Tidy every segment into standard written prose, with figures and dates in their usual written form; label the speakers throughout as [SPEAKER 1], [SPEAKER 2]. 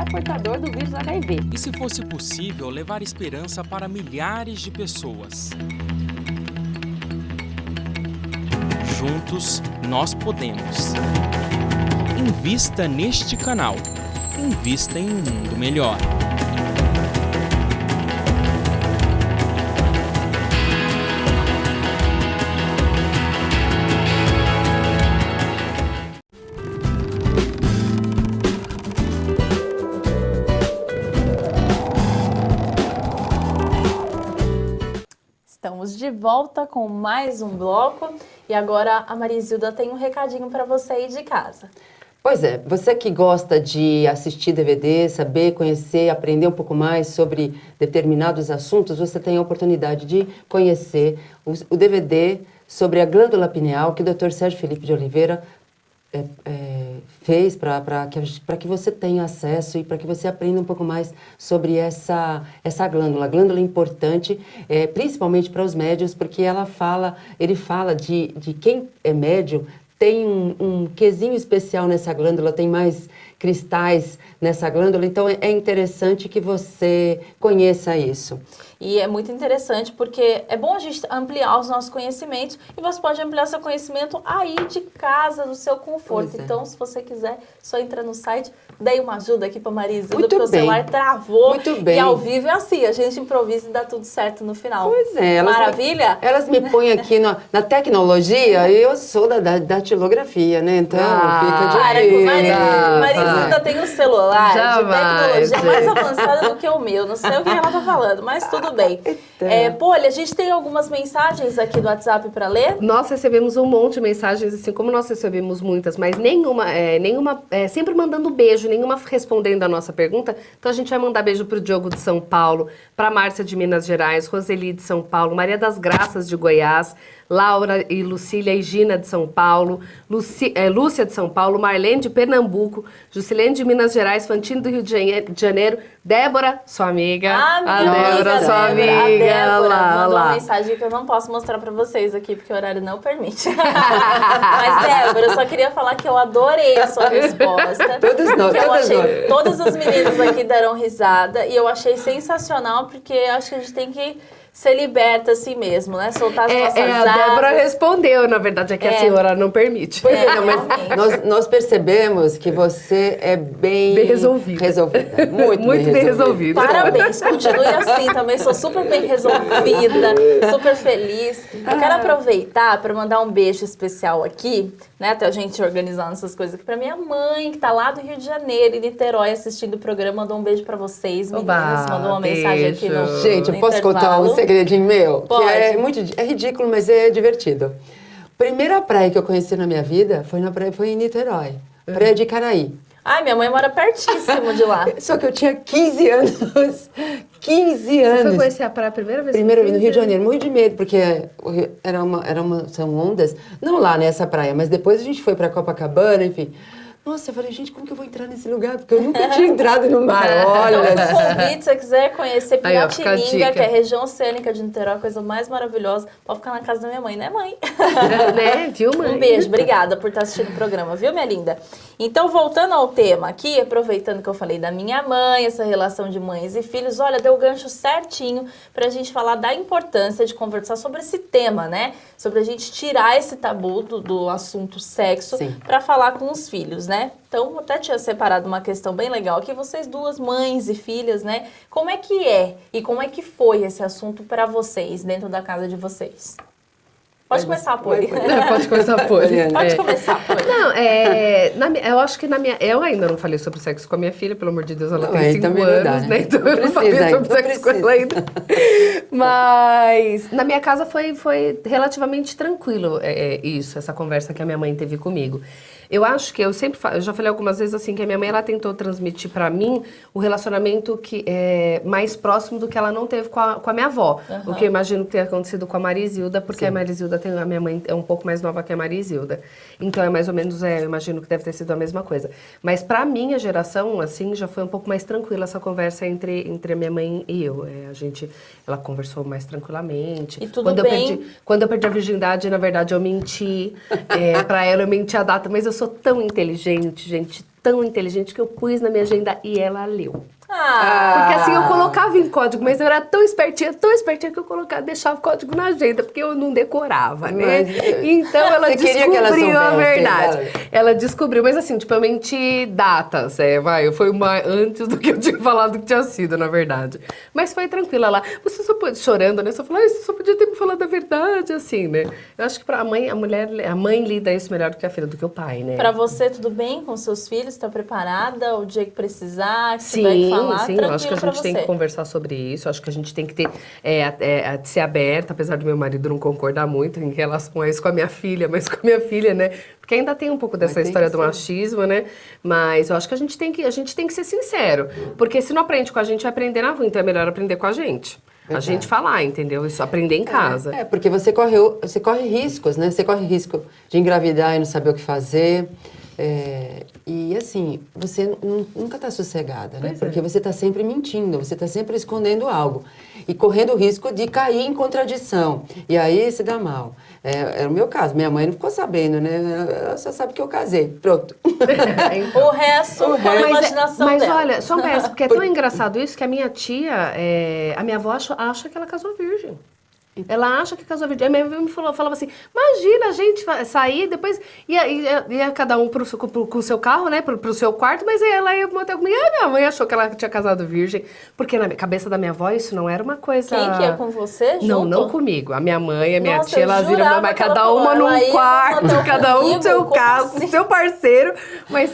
[SPEAKER 1] é portador do vírus HIV.
[SPEAKER 2] E se fosse possível levar esperança para milhares de pessoas? Juntos, nós podemos. Invista neste canal. Invista em um mundo melhor.
[SPEAKER 3] Estamos de volta com mais um bloco e agora a Marizilda tem um recadinho para você aí de casa.
[SPEAKER 4] Pois é, você que gosta de assistir DVD, saber, conhecer, aprender um pouco mais sobre determinados assuntos, você tem a oportunidade de conhecer o DVD sobre a glândula pineal que o Dr. Sérgio Felipe de Oliveira fez para que você tenha acesso e para que você aprenda um pouco mais sobre essa glândula. A glândula é importante, principalmente para os médios, porque ele fala de quem é médio, tem um quesinho especial nessa glândula, tem mais cristais nessa glândula, então é interessante que você conheça isso.
[SPEAKER 3] E é muito interessante porque é bom a gente ampliar os nossos conhecimentos e você pode ampliar seu conhecimento aí de casa, do seu conforto. Então, se você quiser, só entra no site, dei uma ajuda aqui para Marizilda, porque o celular travou.
[SPEAKER 4] Muito bem.
[SPEAKER 3] E ao vivo é assim, a gente improvisa e dá tudo certo no final.
[SPEAKER 4] Pois é.
[SPEAKER 3] Maravilha?
[SPEAKER 4] Elas me põem aqui na tecnologia e eu sou da datilografia, né? Então, fica difícil.
[SPEAKER 3] Marizilda tem um celular de tecnologia mais avançada do que o meu. Não sei o que ela tá falando, mas tudo bem. Polly, a gente tem algumas mensagens aqui do WhatsApp para ler?
[SPEAKER 1] Nós recebemos um monte de mensagens, assim como nós recebemos muitas, mas nenhuma sempre mandando beijo, nenhuma respondendo a nossa pergunta. Então a gente vai mandar beijo pro Diogo de São Paulo, pra Márcia de Minas Gerais, Roseli de São Paulo, Maria das Graças de Goiás, Laura e Lucília e Gina de São Paulo, Lúcia de São Paulo, Marlene de Pernambuco, Juscelene de Minas Gerais, Fantino do Rio de Janeiro, Débora, sua amiga.
[SPEAKER 3] Débora,
[SPEAKER 1] sua amiga.
[SPEAKER 3] A Débora mandou
[SPEAKER 1] uma
[SPEAKER 3] mensagem que eu não posso mostrar pra vocês aqui, porque o horário não permite. Mas, Débora, eu só queria falar que eu adorei a sua resposta. Todos os meninos aqui deram risada e eu achei sensacional, porque acho que a gente tem que ser liberta assim mesmo, né? Soltar as nossas asas.
[SPEAKER 1] A Débora respondeu, na verdade, é que a senhora não permite.
[SPEAKER 4] Pois é, não, mas nós percebemos que você é bem
[SPEAKER 1] resolvida.
[SPEAKER 4] Muito bem resolvida.
[SPEAKER 3] Parabéns, continue assim também, sou super bem resolvida, super feliz. Eu quero aproveitar para mandar um beijo especial aqui, né? Até a gente organizando essas coisas aqui, para minha mãe, que tá lá do Rio de Janeiro, em Niterói, assistindo o programa, mandou um beijo para vocês, meninas, mandou uma mensagem aqui no
[SPEAKER 4] Gente, eu posso contar um segredinho meu? Pode. Que é ridículo, mas é divertido. Primeira praia que eu conheci na minha vida foi em Niterói, Praia de Caraí.
[SPEAKER 3] Ai, minha mãe mora pertíssimo de lá.
[SPEAKER 4] Só que eu tinha 15 anos. 15 anos.
[SPEAKER 1] Você foi conhecer a praia a primeira vez?
[SPEAKER 4] Primeira vez no Rio de Janeiro, morri de medo, porque são ondas, não lá nessa praia, mas depois a gente foi pra Copacabana, enfim. Nossa, eu falei, gente, como que eu vou entrar nesse lugar? Porque eu nunca tinha entrado no mar, olha.
[SPEAKER 3] Então, convite, se você quiser conhecer Piratininga, que é a região oceânica de Niterói, a coisa mais maravilhosa, pode ficar na casa da minha mãe, né, mãe?
[SPEAKER 1] Né, viu, mãe?
[SPEAKER 3] Um beijo, obrigada por estar assistindo o programa, viu, minha linda? Então, voltando ao tema aqui, aproveitando que eu falei da minha mãe, essa relação de mães e filhos, olha, deu o gancho certinho pra gente falar da importância de conversar sobre esse tema, né? Sobre a gente tirar esse tabu do assunto sexo pra falar com os filhos, né? Então, eu até tinha separado uma questão bem legal aqui, vocês duas mães e filhas, né? Como é que é e como é que foi esse assunto pra vocês, dentro da casa de vocês? Pode começar, Polly.
[SPEAKER 1] Pode começar, Polly.
[SPEAKER 3] Pode começar, Polly.
[SPEAKER 1] Não, eu acho que eu ainda não falei sobre sexo com a minha filha, pelo amor de Deus, ela tem 5 anos, né? Então eu não falei sobre sexo com ela ainda. Mas na minha casa foi relativamente tranquilo essa conversa que a minha mãe teve comigo. Eu acho que eu já falei algumas vezes assim, que a minha mãe, ela tentou transmitir pra mim o relacionamento que é mais próximo do que ela não teve com a minha avó. O que eu imagino que tenha acontecido com a Marizilda, porque a Marizilda Marizilda, a minha mãe é um pouco mais nova que a Marizilda. Então é mais ou menos, eu imagino que deve ter sido a mesma coisa. Mas pra minha geração, assim, já foi um pouco mais tranquila essa conversa entre a minha mãe e eu. Ela conversou mais tranquilamente.
[SPEAKER 3] E tudo bem.
[SPEAKER 1] Quando eu perdi a virgindade, na verdade, eu menti. Pra ela, eu menti a data. Mas eu sou tão inteligente, gente, tão inteligente que eu pus na minha agenda e ela leu. Porque assim, eu colocava em código, mas eu era tão espertinha que eu deixava o código na agenda, porque eu não decorava, né? Então ela descobriu a verdade. Ela descobriu, mas assim, tipo, eu menti datas, foi antes do que eu tinha falado que tinha sido, na verdade. Mas foi tranquila lá. Você só pôde, chorando, né? Só falou, você só podia ter me falado a verdade, assim, né? Eu acho que pra mãe, a mãe lida isso melhor do que a filha, do que o pai, né?
[SPEAKER 3] Pra você, tudo bem com seus filhos? Tá preparada? O dia que precisar, que tiver que falar,
[SPEAKER 1] sim, eu acho que a gente tem que conversar sobre isso, acho que a gente tem que ter, ser aberta, apesar do meu marido não concordar muito em relação a isso com a minha filha, mas com a minha filha, né? Porque ainda tem um pouco dessa história do machismo, né? Mas eu acho que a gente tem que ser sincero, porque se não aprende com a gente, vai aprender na rua, então é melhor aprender com a gente. Verdade. A gente falar, entendeu? Isso, aprender em casa.
[SPEAKER 4] Porque você corre riscos, né? Você corre risco de engravidar e não saber o que fazer. E assim, você nunca está sossegada, né? Porque você está sempre mentindo, você está sempre escondendo algo. E correndo o risco de cair em contradição. E aí se dá mal. Era o meu caso. Minha mãe não ficou sabendo, né? Ela só sabe que eu casei. Pronto.
[SPEAKER 3] O resto foi a imaginação
[SPEAKER 1] mas
[SPEAKER 3] dela.
[SPEAKER 1] Olha, só um peço, porque é tão engraçado isso que a minha tia, a minha avó acha que ela casou virgem. Ela acha que casou virgem. A minha avó me falava assim, imagina a gente sair, depois ia cada um pro seu carro, né, pro seu quarto, mas ela ia pro motel comigo. A minha mãe achou que ela tinha casado virgem, porque na cabeça da minha avó isso não era uma coisa...
[SPEAKER 3] Quem que ia com você junto?
[SPEAKER 1] Não comigo. A minha mãe e a minha tia, elas iram, mas cada
[SPEAKER 3] falou,
[SPEAKER 1] uma num quarto, cada um no seu carro,
[SPEAKER 3] assim?
[SPEAKER 1] com seu parceiro. Mas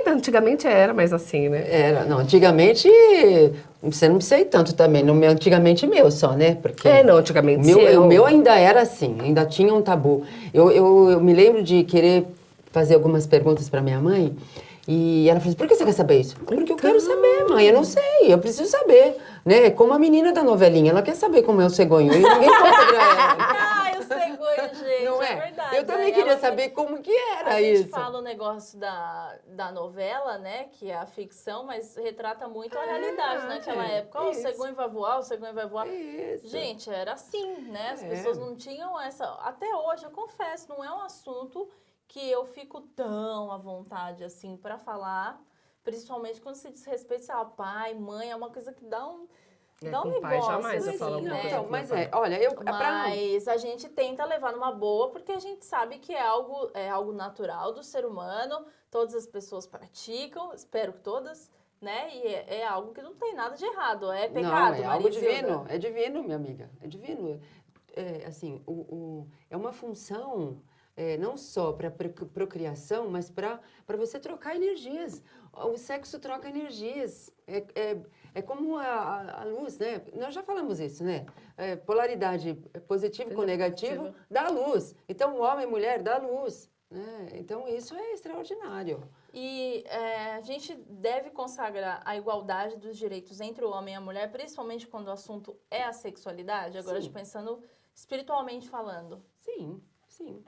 [SPEAKER 1] antigamente era mais assim, né?
[SPEAKER 4] Não, antigamente... Você não sei tanto também, antigamente meu só, né? Porque
[SPEAKER 1] não, antigamente
[SPEAKER 4] o meu ainda era assim, ainda tinha um tabu. Eu me lembro de querer fazer algumas perguntas para minha mãe e ela falou assim, por que você quer saber isso? Porque eu quero saber, mãe, eu não sei, eu preciso saber, né? Como a menina da novelinha, ela quer saber como é o cegonho e ninguém conta pra ela.
[SPEAKER 3] O cegonho, gente,
[SPEAKER 4] não
[SPEAKER 3] é verdade.
[SPEAKER 4] Eu também queria saber como que era
[SPEAKER 3] isso. A gente
[SPEAKER 4] isso.
[SPEAKER 3] fala o negócio da novela, né, que é a ficção, mas retrata muito a realidade naquela época. O cegonho vai voar, o cegonho vai voar.
[SPEAKER 4] Isso.
[SPEAKER 3] Gente, era assim, né? As pessoas não tinham essa... Até hoje, eu confesso, não é um assunto que eu fico tão à vontade, assim, pra falar, principalmente quando se diz respeito ao pai, mãe, é uma coisa que dá um... Dá um
[SPEAKER 1] pai jamais eu falo
[SPEAKER 3] né?
[SPEAKER 4] Mas olha,
[SPEAKER 3] Mas a gente tenta levar numa boa, porque a gente sabe que é algo natural do ser humano, todas as pessoas praticam, espero que todas, né? E é algo que não tem nada de errado, é pecado.
[SPEAKER 4] Não, é algo divino, é divino, minha amiga, é divino. Assim, é uma função... não só para procriação, mas para você trocar energias. O sexo troca energias. É como a luz, né? Nós já falamos isso, né? Polaridade positivo com negativo dá luz. Então, o homem e mulher dá luz. Né? Então, isso é extraordinário.
[SPEAKER 3] E a gente deve consagrar a igualdade dos direitos entre o homem e a mulher, principalmente quando o assunto é a sexualidade, agora pensando espiritualmente falando.
[SPEAKER 4] Sim, sim.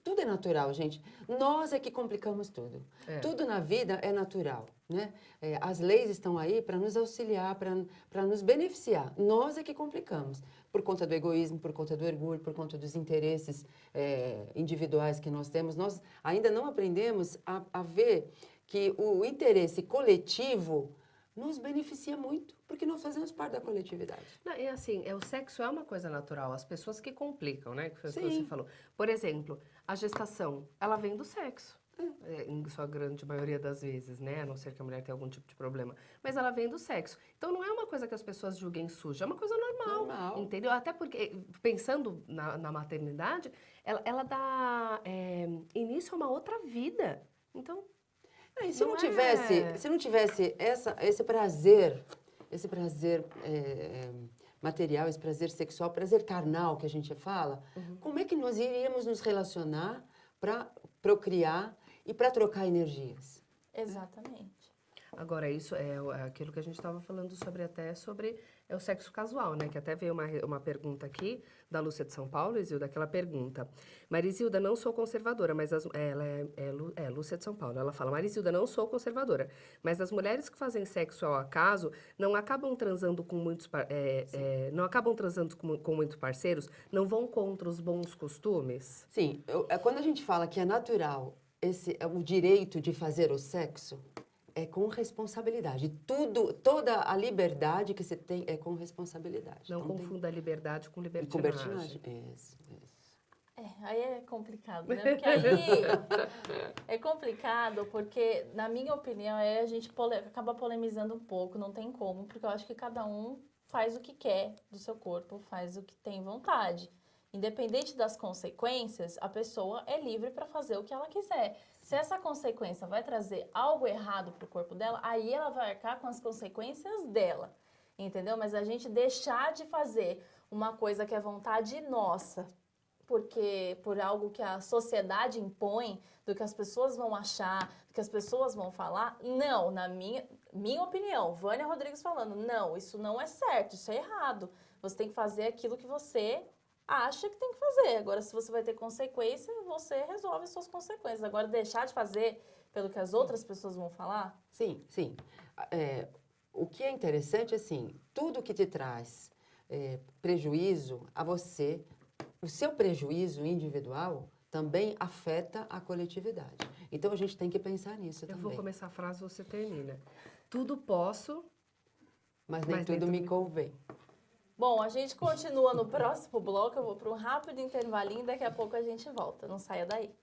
[SPEAKER 4] Tudo é natural, gente. Nós é que complicamos tudo. Tudo na vida é natural, né? As leis estão aí para nos auxiliar, para nos beneficiar. Nós é que complicamos. Por conta do egoísmo, por conta do orgulho, por conta dos interesses individuais que nós temos. Nós ainda não aprendemos a ver que o interesse coletivo nos beneficia muito, porque nós fazemos parte da coletividade.
[SPEAKER 1] E assim, o sexo é uma coisa natural, as pessoas que complicam, né? Que foi o que você falou. Por exemplo, a gestação, ela vem do sexo. Em sua grande maioria das vezes, né? A não ser que a mulher tenha algum tipo de problema. Mas ela vem do sexo. Então não é uma coisa que as pessoas julguem suja, é uma coisa normal. Entendeu? Até porque, pensando na maternidade, ela dá início a uma outra vida. Então...
[SPEAKER 4] E se não tivesse esse prazer material, esse prazer sexual, prazer carnal que a gente fala, como é que nós iríamos nos relacionar para procriar e para trocar energias?
[SPEAKER 3] Exatamente.
[SPEAKER 1] Agora, isso é aquilo que a gente estava falando sobre É o sexo casual, né? Que até veio uma pergunta aqui da Lúcia de São Paulo, Isilda, que ela pergunta. Marisilda, não sou conservadora, mas ela é Lúcia de São Paulo. Ela fala, Marisilda, não sou conservadora, mas as mulheres que fazem sexo ao acaso não acabam transando com muitos, não acabam transando com muitos parceiros, não vão contra os bons costumes?
[SPEAKER 4] Sim, quando a gente fala que é natural o direito de fazer o sexo, é com responsabilidade. Toda a liberdade que você tem é com responsabilidade.
[SPEAKER 1] Não
[SPEAKER 4] então,
[SPEAKER 1] confunda liberdade com
[SPEAKER 4] com
[SPEAKER 1] libertinagem.
[SPEAKER 4] Isso.
[SPEAKER 3] Aí é complicado, né? Porque aí é complicado porque, na minha opinião, a gente acaba polemizando um pouco, não tem como, porque eu acho que cada um faz o que quer do seu corpo, faz o que tem vontade. Independente das consequências, a pessoa é livre para fazer o que ela quiser. Se essa consequência vai trazer algo errado para o corpo dela, aí ela vai arcar com as consequências dela, entendeu? Mas a gente deixar de fazer uma coisa que é vontade nossa, porque por algo que a sociedade impõe, do que as pessoas vão achar, do que as pessoas vão falar, não, na minha opinião, Vânia Rodrigues falando, não, isso não é certo, isso é errado. Você tem que fazer aquilo que você acha que tem que fazer. Agora, se você vai ter consequência, você resolve suas consequências. Agora, deixar de fazer pelo que as outras pessoas vão falar?
[SPEAKER 4] Sim. O que é interessante, assim, tudo que te traz prejuízo a você, o seu prejuízo individual também afeta a coletividade. Então, a gente tem que pensar nisso também.
[SPEAKER 1] Eu vou começar a frase, você termina. Tudo posso,
[SPEAKER 4] Mas nem tudo me convém.
[SPEAKER 3] Bom, a gente continua no próximo bloco. Eu vou para um rápido intervalinho e daqui a pouco a gente volta. Não saia daí.